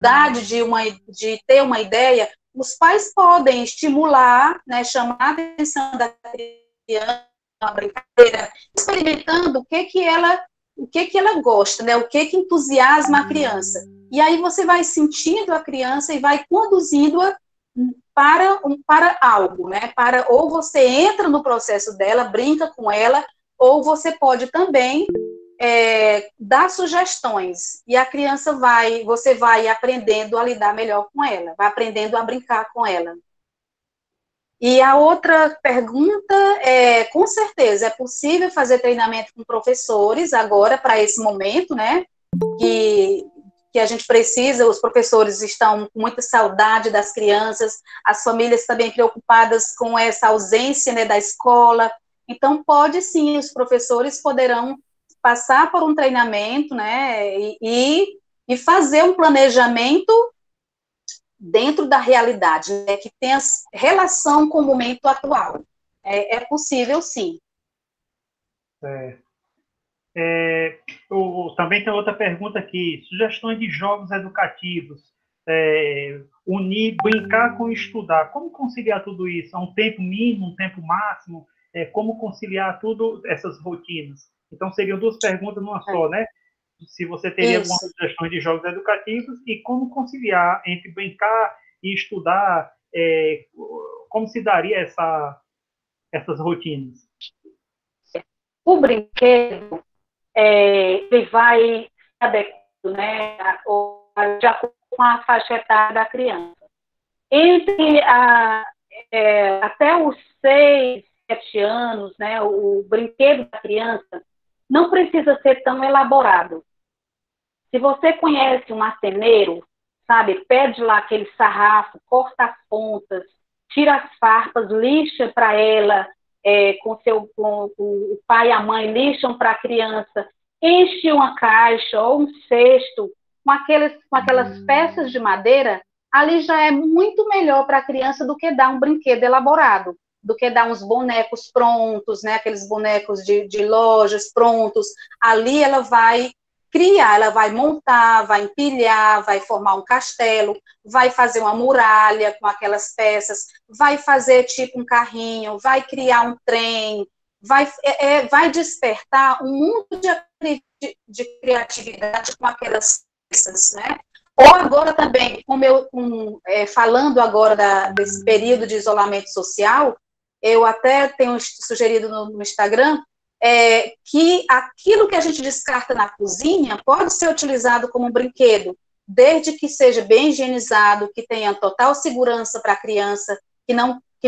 dificuldade de ter uma ideia, os pais podem estimular, né, chamar a atenção da criança, uma brincadeira, experimentando o que ela gosta, né, o que entusiasma a criança. E aí você vai sentindo a criança e vai conduzindo-a para algo, né? Ou você entra no processo dela, brinca com ela, ou você pode também dar sugestões. E a criança você vai aprendendo a lidar melhor com ela, vai aprendendo a brincar com ela. E a outra pergunta com certeza, é possível fazer treinamento com professores agora, para esse momento, né? Que a gente precisa, os professores estão com muita saudade das crianças, as famílias também preocupadas com essa ausência, né, da escola. Então, pode sim, os professores poderão passar por um treinamento, né, e fazer um planejamento dentro da realidade, né, que tenha relação com o momento atual. É possível, sim. Também tem outra pergunta aqui. Sugestões de jogos educativos. Unir, brincar com estudar. Como conciliar tudo isso? É um tempo mínimo, um tempo máximo? Como conciliar tudo essas rotinas? Então, seriam duas perguntas numa só, né? Se você teria algumas sugestões de jogos educativos e como conciliar entre brincar e estudar, como se daria essas rotinas? O brinquedo, ele vai se adequando, né, de acordo com a faixa etária da criança. Até os 6, 7 anos, né, o brinquedo da criança não precisa ser tão elaborado. Se você conhece um marceneiro, sabe, pede lá aquele sarrafo, corta as pontas, tira as farpas, lixa para ela, com o pai e a mãe lixam para a criança, enche uma caixa ou um cesto com aquelas peças de madeira, ali já é muito melhor para a criança do que dar um brinquedo elaborado, do que dar uns bonecos prontos, né, aqueles bonecos de lojas prontos. Ali ela vai criar, ela vai montar, vai empilhar, vai formar um castelo, vai fazer uma muralha com aquelas peças, vai fazer tipo um carrinho, vai criar um trem, vai despertar um mundo de criatividade com aquelas peças, né? Ou agora também, falando agora desse período de isolamento social, eu até tenho sugerido no Instagram, que aquilo que a gente descarta na cozinha pode ser utilizado como um brinquedo, desde que seja bem higienizado, que tenha total segurança para a criança, que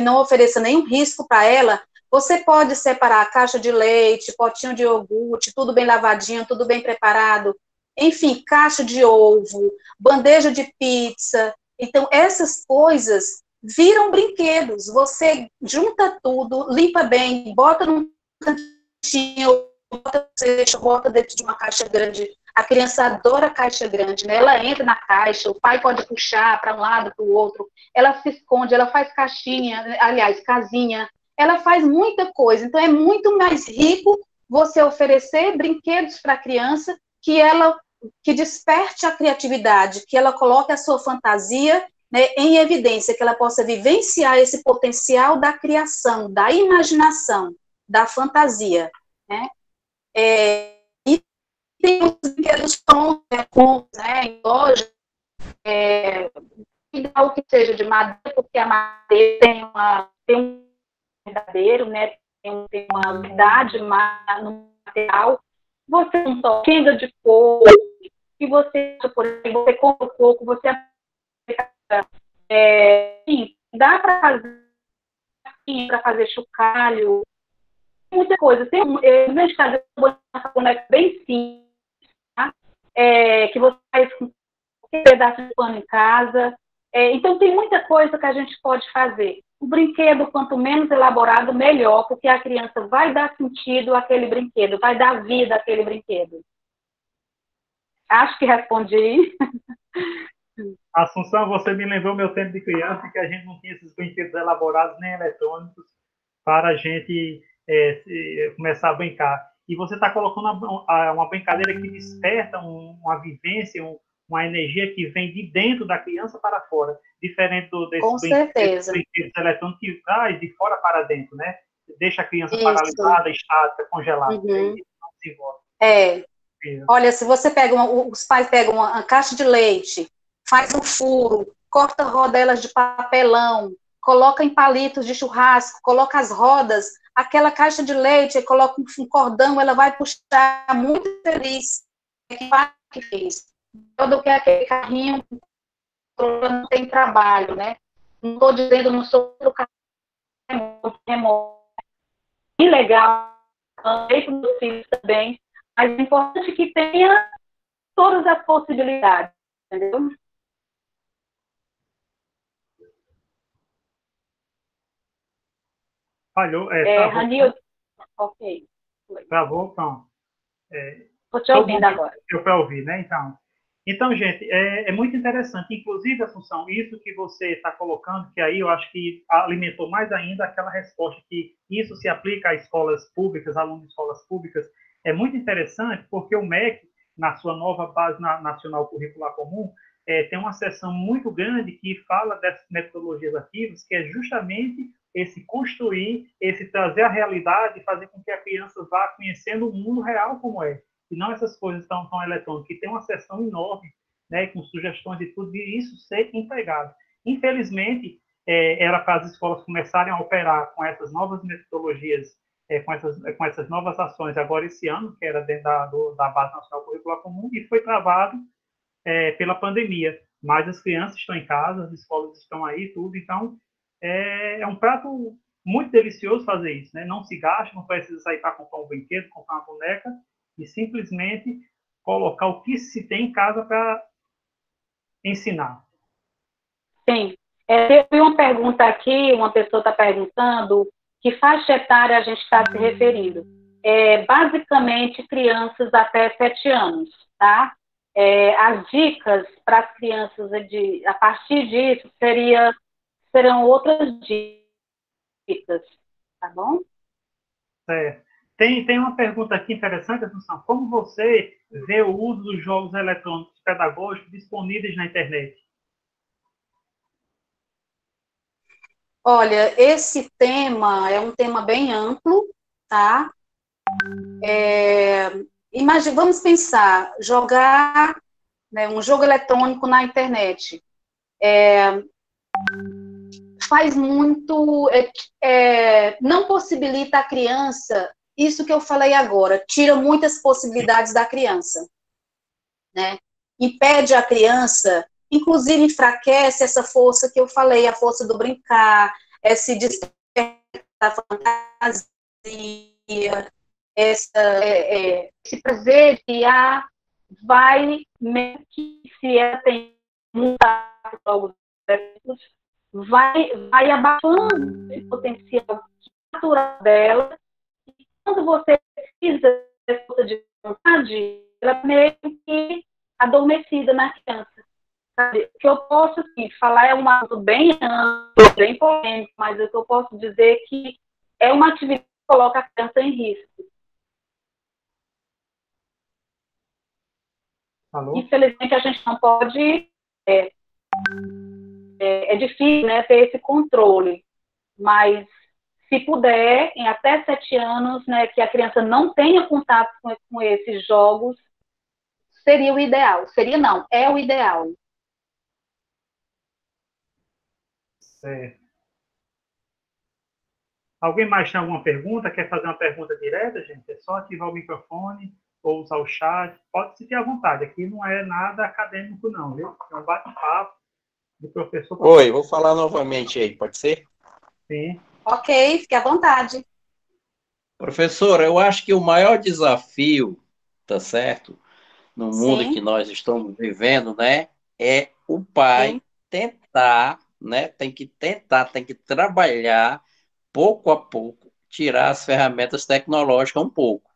não ofereça nenhum risco para ela. Você pode separar a caixa de leite, potinho de iogurte, tudo bem lavadinho, tudo bem preparado, enfim, caixa de ovo, bandeja de pizza. Então, essas coisas viram brinquedos. Você junta tudo, limpa bem, bota num cantinho, bota dentro de uma caixa grande. A criança adora caixa grande, né? Ela entra na caixa, o pai pode puxar para um lado, para o outro, ela se esconde, ela faz caixinha, aliás, casinha, ela faz muita coisa. Então, é muito mais rico você oferecer brinquedos para a criança que desperte a criatividade, que ela coloque a sua fantasia, né, em evidência, que ela possa vivenciar esse potencial da criação, da imaginação, da fantasia, né? E tem os brinquedos prontos, né, em loja, algo que seja de madeira, porque a madeira tem um verdadeiro, né, tem uma unidade no material. Você não só pinga de coco, que você, por exemplo, você compra o coco, você dá para fazer chocalho, muita coisa. Tem um boneco bem simples, tá? Que você faz com um pedaço de pano em casa. Então, tem muita coisa que a gente pode fazer. O brinquedo, quanto menos elaborado, melhor, porque a criança vai dar sentido àquele brinquedo, vai dar vida àquele brinquedo. Acho que respondi. Assunção, você me lembrou meu tempo de criança, que a gente não tinha esses brinquedos elaborados nem eletrônicos para a gente começar a brincar. E você está colocando uma brincadeira que desperta uma vivência, uma energia que vem de dentro da criança para fora, diferente Com certeza. brinquedos eletrônicos que traz de fora para dentro, né? Deixa a criança Isso. paralisada, estática, congelada. Uhum. Não se envolve. Olha, se você pega os pais pegam uma caixa de leite, faz um furo, corta rodelas de papelão, coloca em palitos de churrasco, coloca as rodas, aquela caixa de leite, coloca um cordão, ela vai puxar muito feliz. Que fez. Todo que aquele carrinho não tem trabalho, né? Não estou dizendo, não sou outro carrinho remoto. Que legal, andei com meus filhos também, mas é importante que tenha todas as possibilidades, entendeu? Falhou. Ranil, ok. Travou, pronto. Estou te ouvindo agora. Eu para ouvir, né? Então, gente, é muito interessante. Inclusive, Assunção, isso que você está colocando, que aí eu acho que alimentou mais ainda aquela resposta que isso se aplica a escolas públicas, alunos de escolas públicas, é muito interessante porque o MEC, na sua nova Base Nacional Curricular Comum, tem uma seção muito grande que fala dessas metodologias ativas, que é justamente esse construir, esse trazer a realidade e fazer com que a criança vá conhecendo o mundo real como é. E não essas coisas tão eletrônicas, que tem uma seção enorme, né, com sugestões e tudo, de isso ser empregado. Infelizmente, era para as escolas começarem a operar com essas novas metodologias, com essas novas ações agora esse ano, que era dentro da Base Nacional Curricular Comum, e foi travado pela pandemia. Mas as crianças estão em casa, as escolas estão aí, tudo, então é um prato muito delicioso fazer isso, né? Não se gasta, não precisa sair para comprar um brinquedo, comprar uma boneca, e simplesmente colocar o que se tem em casa para ensinar. Sim. Teve uma pergunta aqui, uma pessoa está perguntando que faixa etária a gente está se referindo. Basicamente, crianças até 7 anos, tá? As dicas para as crianças, a partir disso, serão outras dicas, tá bom? Certo. Tem uma pergunta aqui interessante, Assunção. Como você vê o uso dos jogos eletrônicos pedagógicos disponíveis na internet? Olha, esse tema é um tema bem amplo, tá? Vamos pensar, jogar, né, um jogo eletrônico na internet. Faz muito, não possibilita a criança, isso que eu falei agora, tira muitas possibilidades da criança, né? Impede a criança, inclusive enfraquece essa força que eu falei, a força do brincar, esse despertar da fantasia, esse prazer de vai, mesmo que se ela tem muitos vai abaixando esse potencial natural dela, e quando você precisa de vontade, ela meio que adormecida na criança. Sabe? O que eu posso falar é um assunto bem amplo, bem polêmico, mas o que eu posso dizer é que é uma atividade que coloca a criança em risco. Alô? Infelizmente, a gente não pode... É difícil, né, ter esse controle, mas se puder, em até 7 anos, né, que a criança não tenha contato com esses jogos, seria o ideal. Seria não, é o ideal. Certo. Alguém mais tem alguma pergunta? Quer fazer uma pergunta direta, gente? É só ativar o microfone ou usar o chat. Pode se ter à vontade. Aqui não é nada acadêmico, não, viu? É um bate-papo do professor. Oi, vou falar novamente aí, pode ser? Sim. Ok, fique à vontade. Professor, eu acho que o maior desafio, tá certo, no mundo Sim. que nós estamos vivendo, né, é o pai Sim. tentar, né, tem que trabalhar pouco a pouco, tirar as ferramentas tecnológicas um pouco,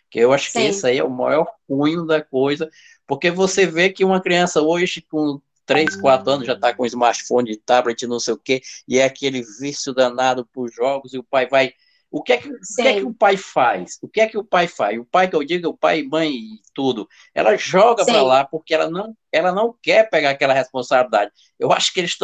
que eu acho que Sim. esse aí é o maior cunho da coisa, porque você vê que uma criança hoje com 3, 4 anos já está com smartphone, tablet, não sei o quê, e é aquele vício danado por jogos, e o pai vai O que é que o pai faz? O que é que o pai faz? O pai, que eu digo, o pai, mãe e tudo, ela joga para sim, lá porque ela não quer pegar aquela responsabilidade. Eu acho que eles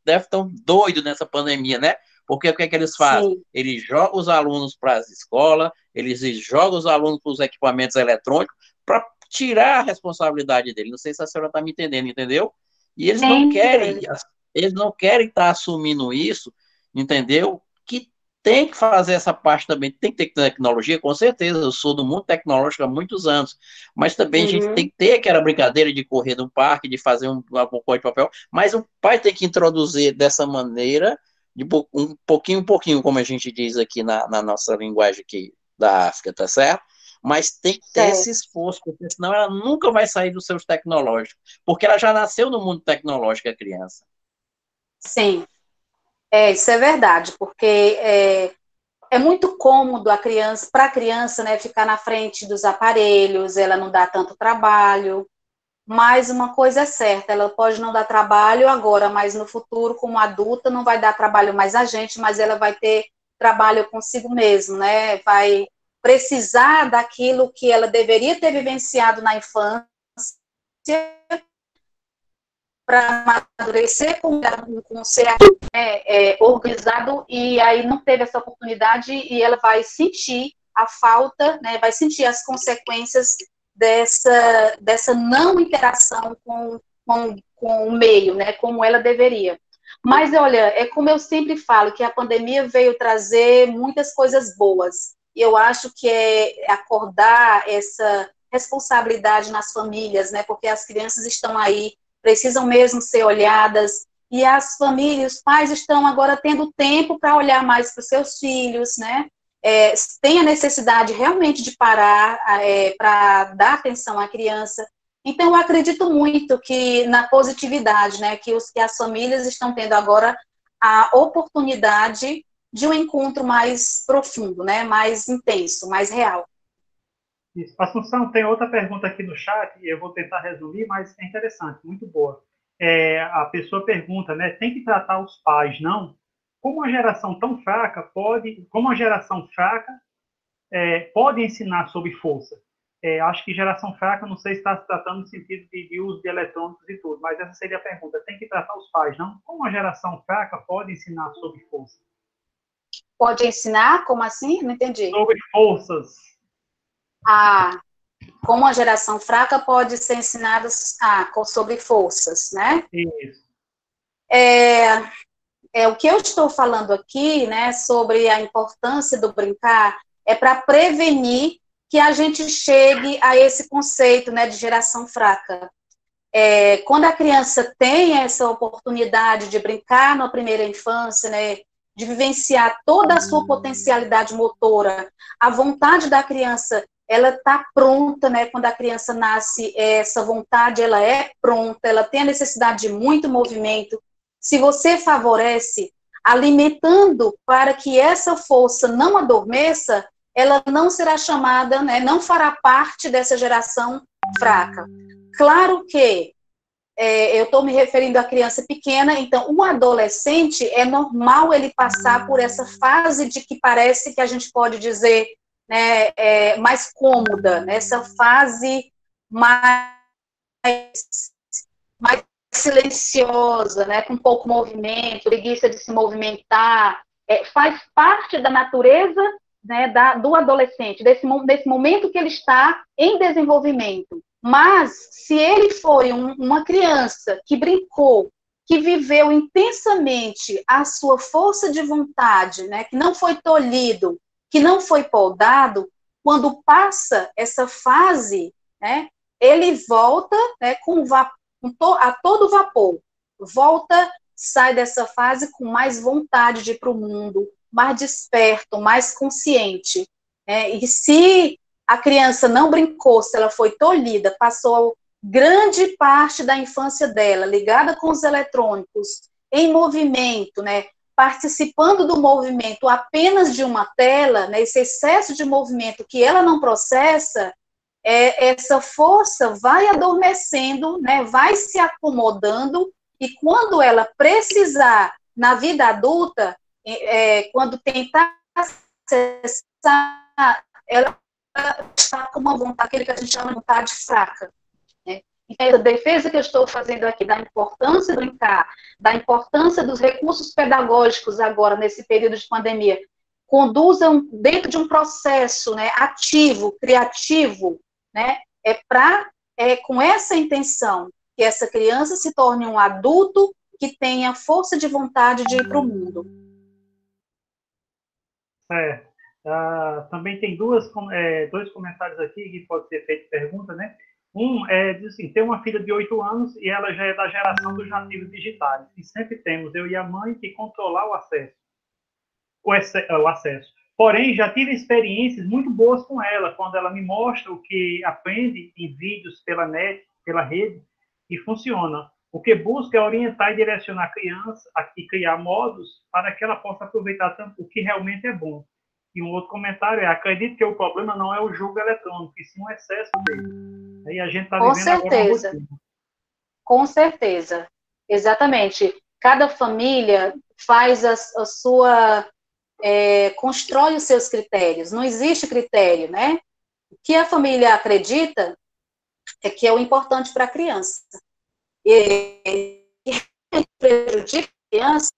deve tão doidos nessa pandemia, né? Porque o que é que eles fazem? sim, Eles jogam os alunos para as escolas, eles jogam os alunos para os equipamentos eletrônicos para tirar a responsabilidade dele. Não sei se a senhora está me entendendo, entendeu? E sim, eles não querem estar assumindo isso, entendeu? Que tem que fazer essa parte também, tem que ter tecnologia, com certeza. Eu sou do mundo tecnológico há muitos anos, mas também a gente tem uhum, que ter aquela brincadeira de correr no parque, de fazer uma cor de papel, mas o pai tem que introduzir dessa maneira, de um pouquinho, como a gente diz aqui na nossa linguagem aqui da África, tá certo? Mas tem que ter esse certo, esforço, porque senão ela nunca vai sair dos seus tecnológicos, porque ela já nasceu no mundo tecnológico, a criança. sim. Isso é verdade, porque é muito cômodo para a criança, né, ficar na frente dos aparelhos, ela não dá tanto trabalho, mas uma coisa é certa, ela pode não dar trabalho agora, mas no futuro, como adulta, não vai dar trabalho mais a gente, mas ela vai ter trabalho consigo mesmo, né, vai precisar daquilo que ela deveria ter vivenciado na infância, para amadurecer com ser organizado, e aí não teve essa oportunidade, e ela vai sentir a falta, né, vai sentir as consequências dessa não interação com o meio, né, como ela deveria. Mas, olha, é como eu sempre falo, que a pandemia veio trazer muitas coisas boas, e eu acho que é acordar essa responsabilidade nas famílias, né, porque as crianças estão aí, precisam mesmo ser olhadas, e as famílias, os pais estão agora tendo tempo para olhar mais para os seus filhos, né? Tem a necessidade realmente de parar para dar atenção à criança. Então, eu acredito muito que na positividade, né? Que as famílias estão tendo agora a oportunidade de um encontro mais profundo, né? Mais intenso, mais real. Isso. Assunção, tem outra pergunta aqui no chat, e eu vou tentar resumir, mas é interessante, muito boa. A pessoa pergunta, né, tem que tratar os pais, não? Como uma geração tão fraca pode ensinar sob força? Acho que geração fraca, não sei se está se tratando no sentido de uso de eletrônicos e tudo, mas essa seria a pergunta, tem que tratar os pais, não? Como uma geração fraca pode ensinar sob força? Pode ensinar? Como assim? Não entendi. Sobre forças. Como a geração fraca pode ser ensinada sobre forças, né? Isso. O que eu estou falando aqui, né, sobre a importância do brincar, é para prevenir que a gente chegue a esse conceito, né, de geração fraca. Quando a criança tem essa oportunidade de brincar na primeira infância, né, de vivenciar toda a sua potencialidade motora, a vontade da criança, ela está pronta, né, quando a criança nasce, essa vontade, ela é pronta, ela tem a necessidade de muito movimento. Se você favorece, alimentando para que essa força não adormeça, ela não será chamada, né, não fará parte dessa geração fraca. Claro que eu estou me referindo à criança pequena, então o adolescente é normal ele passar por essa fase de que parece que a gente pode dizer, né, mais cômoda, né, essa fase mais silenciosa, né, com pouco movimento, preguiça de se movimentar, faz parte da natureza, né, do adolescente, desse momento que ele está em desenvolvimento. Mas, se ele foi uma criança que brincou, que viveu intensamente a sua força de vontade, né, que não foi tolhido, que não foi podado, quando passa essa fase, né, ele volta, né, a todo vapor, volta, sai dessa fase com mais vontade de ir para o mundo, mais desperto, mais consciente. E se a criança não brincou, se ela foi tolhida, passou grande parte da infância dela ligada com os eletrônicos, em movimento, né, participando do movimento apenas de uma tela, né, esse excesso de movimento que ela não processa, essa força vai adormecendo, né, vai se acomodando, e quando ela precisar, na vida adulta, quando tentar acessar, ela está com uma vontade, aquele que a gente chama de vontade fraca, né? Então, a defesa que eu estou fazendo aqui da importância do brincar, da importância dos recursos pedagógicos agora, nesse período de pandemia, conduzam dentro de um processo, né, ativo, criativo, né, com essa intenção, que essa criança se torne um adulto que tenha força de vontade de ir para o mundo. Também tem dois comentários aqui que pode ser feito pergunta, né? Diz assim, tem uma filha de 8 anos e ela já é da geração dos nativos digitais. E sempre temos, eu e a mãe, que controlar o acesso. Porém, já tive experiências muito boas com ela, quando ela me mostra o que aprende em vídeos pela net, pela rede, e funciona. O que busca é orientar e direcionar a criança e criar modos para que ela possa aproveitar o que realmente é bom. E um outro comentário é: acredito que o problema não é o jogo eletrônico, e sim o excesso dele. Aí a gente está vivendo agora uma rotina. Com certeza. Exatamente. Cada família faz a sua... constrói os seus critérios. Não existe critério, né? O que a família acredita é que é o importante para a criança. E prejudica a criança,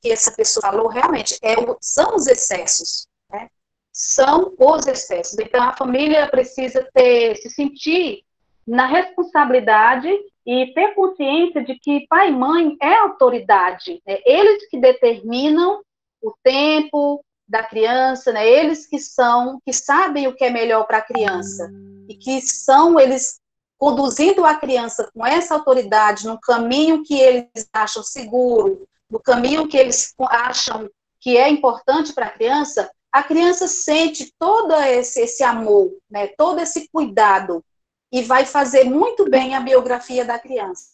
que essa pessoa falou, realmente, são os excessos, né? São os excessos. Então, a família precisa se sentir na responsabilidade e ter consciência de que pai e mãe é autoridade, né? Eles que determinam o tempo da criança, né? Eles que sabem o que é melhor para a criança, e que eles conduzindo a criança com essa autoridade no caminho que eles acham seguro, no caminho que eles acham que é importante para a criança sente todo esse amor, né? Todo esse cuidado, e vai fazer muito bem a biografia da criança.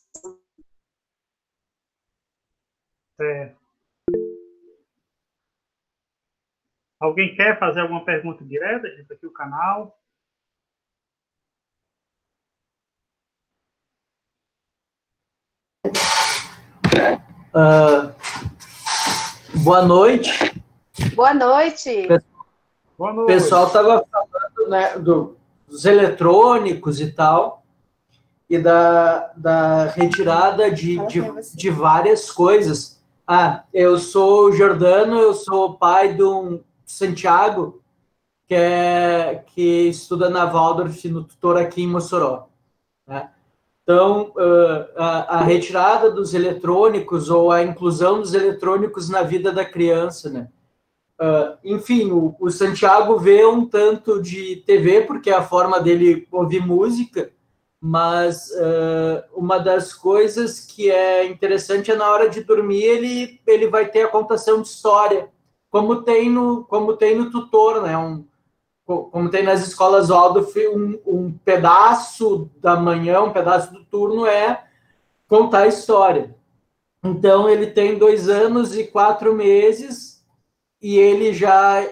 Alguém quer fazer alguma pergunta direta? Gente, aqui o canal. Boa noite. Boa noite. Boa noite. O pessoal estava falando, né, dos eletrônicos e tal, e da retirada de várias coisas. Eu sou o Jordano, eu sou pai de um Santiago, que estuda na Waldorf, no tutor aqui em Mossoró, né? Então, a retirada dos eletrônicos ou a inclusão dos eletrônicos na vida da criança, né? Enfim, o Santiago vê um tanto de TV, porque é a forma dele ouvir música, mas uma das coisas que é interessante é na hora de dormir ele vai ter a contação de história, como tem no tutor, né? Como tem nas escolas Waldorf, um pedaço da manhã, um pedaço do turno é contar a história. Então, ele tem 2 anos e 4 meses e ele já...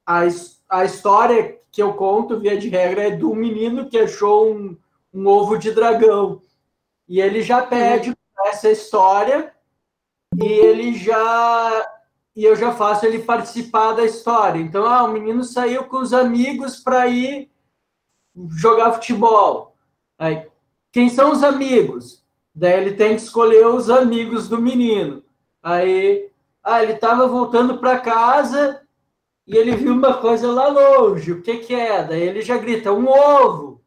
a história que eu conto, via de regra, é do menino que achou um ovo de dragão. E ele já pede essa história e eu já faço ele participar da história. Então, o menino saiu com os amigos para ir jogar futebol. Aí, quem são os amigos? Daí ele tem que escolher os amigos do menino. Aí, ele estava voltando para casa e ele viu uma coisa lá longe. O que é? Daí ele já grita, um ovo.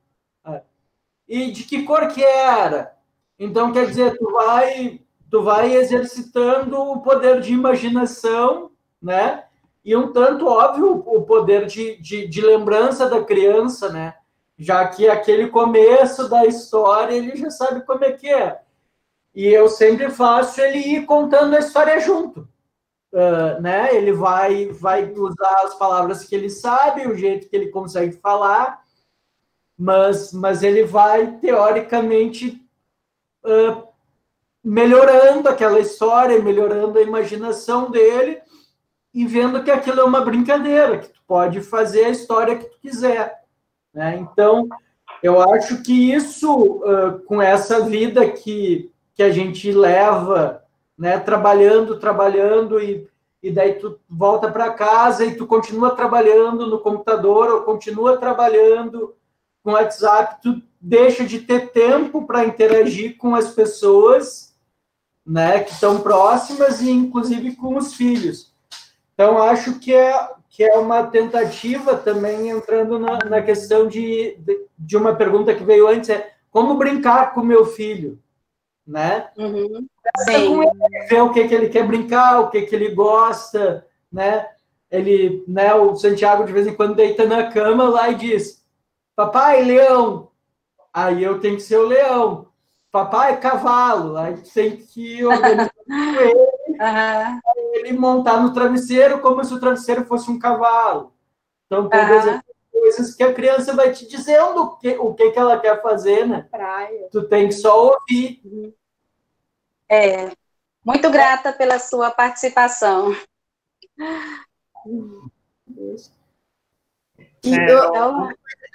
E de que cor que era? Então, quer dizer, tu vai exercitando o poder de imaginação, né? E um tanto, óbvio, o poder de lembrança da criança, né? Já que aquele começo da história, ele já sabe como é que é. E eu sempre faço ele ir contando a história junto, né? Ele vai usar as palavras que ele sabe, o jeito que ele consegue falar, mas ele vai, teoricamente, melhorando aquela história, melhorando a imaginação dele e vendo que aquilo é uma brincadeira, que tu pode fazer a história que tu quiser, né? Então, eu acho que isso, com essa vida que a gente leva, né, trabalhando e daí tu volta para casa e tu continua trabalhando no computador ou continua trabalhando com o WhatsApp, tu deixa de ter tempo para interagir com as pessoas, né, que estão próximas e inclusive com os filhos. Então, acho que é uma tentativa também, entrando na questão de uma pergunta que veio antes, é como brincar com meu filho, né? Uhum. Com ele, ver o que ele quer brincar, o que ele gosta, né? Ele, né, o Santiago, de vez em quando, deita na cama lá e diz, papai, leão. Aí eu tenho que ser o leão. Papai, cavalo. Aí tem que organizar com ele montar no travesseiro como se o travesseiro fosse um cavalo. Então, todas as coisas que a criança vai te dizendo o que ela quer fazer, né? Praia. Tu tem que só ouvir. Muito grata pela sua participação.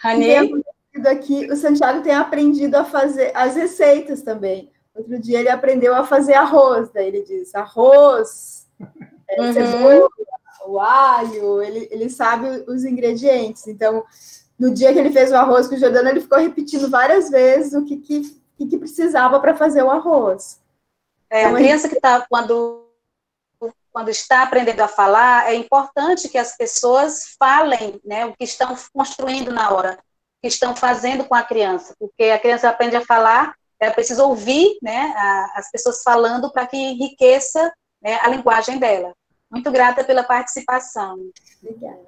Rani? Aqui, o Santiago tem aprendido a fazer as receitas também. Outro dia ele aprendeu a fazer arroz, daí ele diz arroz, cebola, o alho, ele sabe os ingredientes. Então, no dia que ele fez o arroz com o Jordano, ele ficou repetindo várias vezes o que precisava para fazer o arroz. A criança que está, quando está aprendendo a falar, é importante que as pessoas falem, né, o que estão construindo na hora, o que estão fazendo com a criança, porque a criança aprende a falar, ela precisa ouvir, né, as pessoas falando para que enriqueça, né, a linguagem dela. Muito grata pela participação. Obrigada.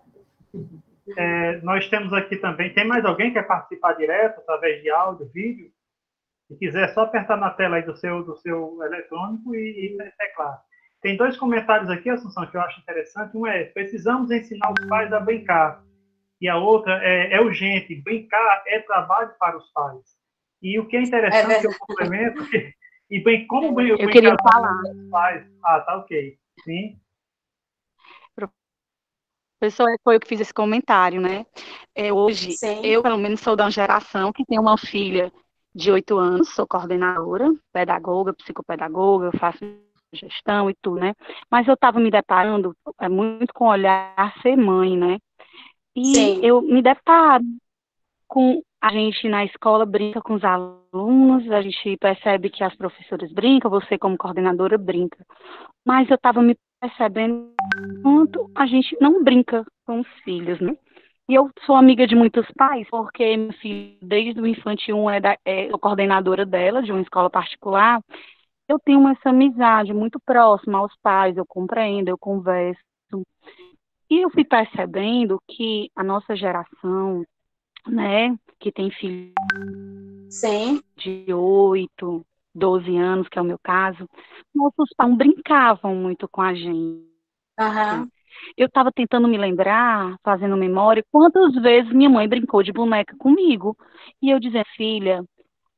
Nós temos aqui também, tem mais alguém que quer participar direto, através de áudio, vídeo? Se quiser, é só apertar na tela aí do seu eletrônico e teclar. Tem 2 comentários aqui, Assunção, que eu acho interessante. Um é, precisamos ensinar os pais a brincar. E a outra é urgente, brincar é trabalho para os pais. E o que é interessante, eu complemento, e bem, como brincar eu queria falar. Os pais... Ah, tá ok. Sim. Professor, foi eu que fiz esse comentário, né? Hoje, Sim. eu, pelo menos, sou da geração que tem uma filha de 8 anos, sou coordenadora, pedagoga, psicopedagoga, eu faço gestão e tudo, né? Mas eu estava me deparando muito com o olhar ser mãe, né? E Sim. eu me deparo com a gente na escola brinca com os alunos, a gente percebe que as professoras brincam, você como coordenadora brinca. Mas eu estava me percebendo quanto a gente não brinca com os filhos, né? E eu sou amiga de muitos pais, porque meu filho, desde o infantil 1, sou coordenadora dela, de uma escola particular. Eu tenho essa amizade muito próxima aos pais, eu compreendo, eu converso. E eu fui percebendo que a nossa geração, né, que tem filhos Sim. de 8, 12 anos, que é o meu caso, nossos pais brincavam muito com a gente. Eu estava tentando me lembrar, fazendo memória, quantas vezes minha mãe brincou de boneca comigo. E eu dizia, filha,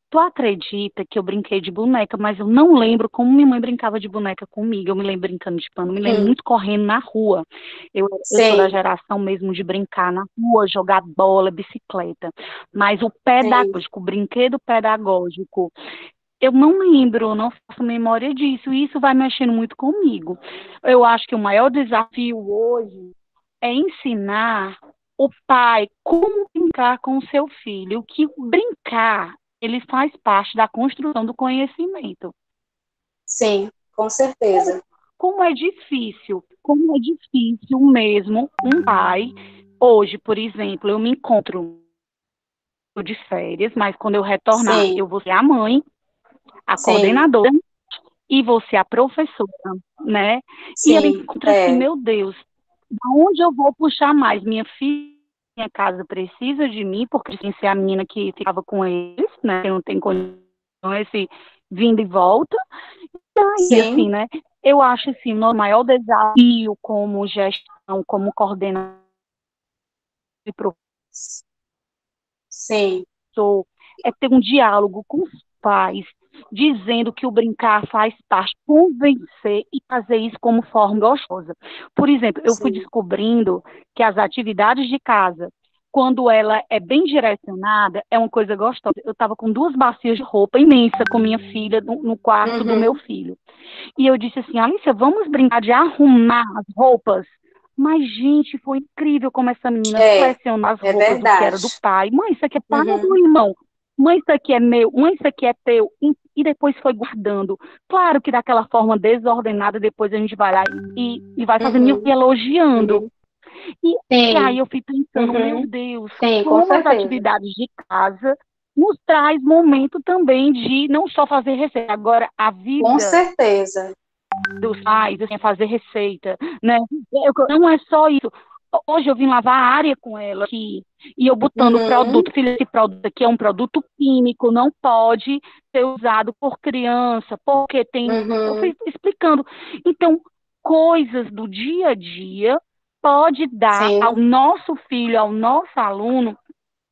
tu acredita que eu brinquei de boneca, mas eu não lembro como minha mãe brincava de boneca comigo. Eu me lembro brincando de pano, me lembro muito correndo na rua. Eu sou da geração mesmo de brincar na rua, jogar bola, bicicleta. Mas o pedagógico, o brinquedo pedagógico, eu não lembro, não faço memória disso. E isso vai mexendo muito comigo. Eu acho que o maior desafio hoje é ensinar o pai como brincar com o seu filho. O que brincar, ele faz parte da construção do conhecimento. Sim, com certeza. Como é difícil mesmo um pai. Hoje, por exemplo, eu me encontro de férias, mas quando eu retornar, eu vou ser a mãe, a coordenadora, e vou ser a professora, né? Sim, e eu me encontro assim, meu Deus, de onde eu vou puxar mais? Minha filha, minha casa precisa de mim, porque tem que ser a menina que ficava com eles, né? Eu não tenho condição, esse vindo e volta. E assim, né? Eu acho assim, o maior desafio como gestão, como coordenador e professor, é ter um diálogo com os pais, dizendo que o brincar faz parte, convencer e fazer isso como forma gostosa. Por exemplo, eu fui descobrindo que as atividades de casa, quando ela é bem direcionada, é uma coisa gostosa. Eu estava com 2 bacias de roupa imensa com minha filha no quarto do meu filho. E eu disse assim, Alicia, vamos brincar de arrumar as roupas? Mas, gente, foi incrível como essa menina selecionou as roupas do que era do pai. Mãe, isso aqui é pai ou do irmão? Mãe, isso aqui é meu. Mãe, isso aqui é teu. E depois foi guardando. Claro que daquela forma desordenada, depois a gente vai lá e vai fazendo e elogiando. E aí eu fui pensando, meu Deus, como as atividades de casa nos traz momento também de não só fazer receita, agora a vida... Com certeza. Dos pais, assim, fazer receita, né? Não é só isso. Hoje eu vim lavar a área com ela aqui, e eu botando produto, filha, esse produto aqui é um produto químico, não pode ser usado por criança, porque tem... Eu fui explicando. Então, coisas do dia a dia pode dar ao nosso filho, ao nosso aluno,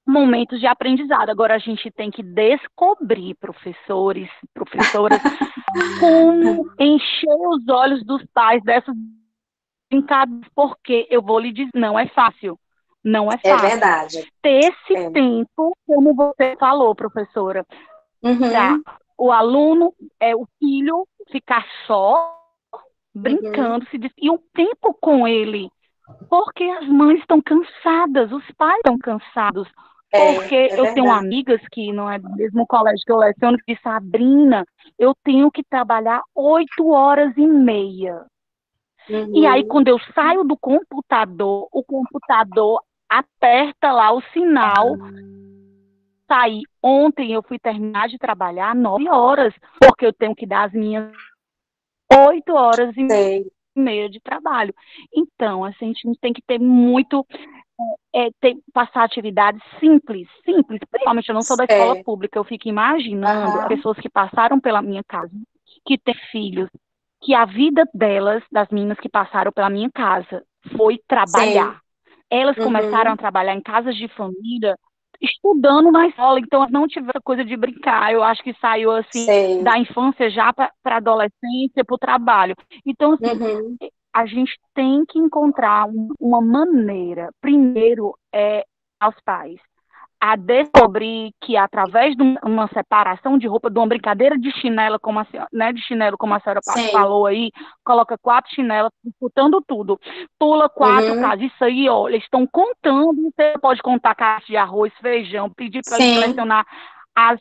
momentos de aprendizado. Agora a gente tem que descobrir, professores, professoras, como encher os olhos dos pais dessas brincadas, porque eu vou lhe dizer, não é fácil. Não é fácil. É verdade. Ter esse tempo, como você falou, professora, para o aluno, o filho ficar só, brincando, e um tempo com ele, porque as mães estão cansadas, os pais estão cansados. Porque eu tenho amigas que não é do mesmo colégio que eu leciono, que diz, Sabrina, eu tenho que trabalhar 8h30. E aí, quando eu saio do computador, o computador aperta lá o sinal. Saí ontem, eu fui terminar de trabalhar 9h, porque eu tenho que dar as minhas 8h30 de trabalho. Então, assim, a gente tem que ter muito... passar atividades simples, principalmente eu não sou da escola pública, eu fico imaginando as pessoas que passaram pela minha casa, que têm filhos, que a vida delas, das meninas que passaram pela minha casa, foi trabalhar. Elas começaram a trabalhar em casas de família, estudando na escola, então elas não tiveram essa coisa de brincar, eu acho que saiu assim, da infância já para a adolescência, para o trabalho. Então, assim, a gente tem que encontrar uma maneira, primeiro, aos pais, a descobrir que através de uma separação de roupa, de uma brincadeira de chinela, como a senhora, né, de chinelo, como a senhora falou aí, coloca 4 chinelas, disputando tudo, pula 4 casas, isso aí, olha, estão contando, você pode contar caixa de arroz, feijão, pedir para selecionar os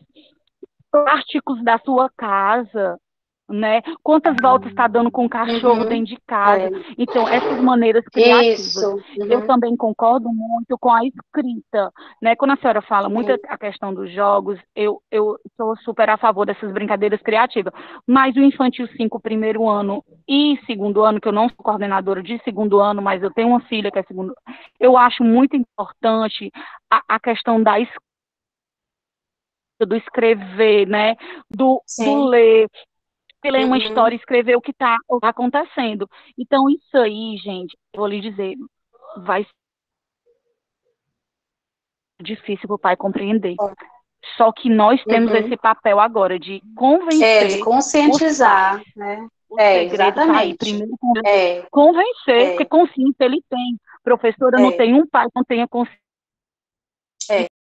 plásticos da sua casa, né? Quantas voltas está dando com o cachorro dentro de casa. Então, essas maneiras criativas. Eu também concordo muito com a escrita, né? Quando a senhora fala muito a questão dos jogos, eu sou super a favor dessas brincadeiras criativas. Mas o Infantil 5, primeiro ano e segundo ano, que eu não sou coordenadora de segundo ano, mas eu tenho uma filha que é segundo, eu acho muito importante a questão da escrita, do escrever, né? Do ler, ler uma história, escrever o que está acontecendo. Então, isso aí, gente, vou lhe dizer, vai ser difícil para o pai compreender. Só que nós temos esse papel agora de convencer, de conscientizar, né? Exatamente. Aí, primeiro, convencer, porque consciência ele tem. Professora não tem um pai, não tem a consciência.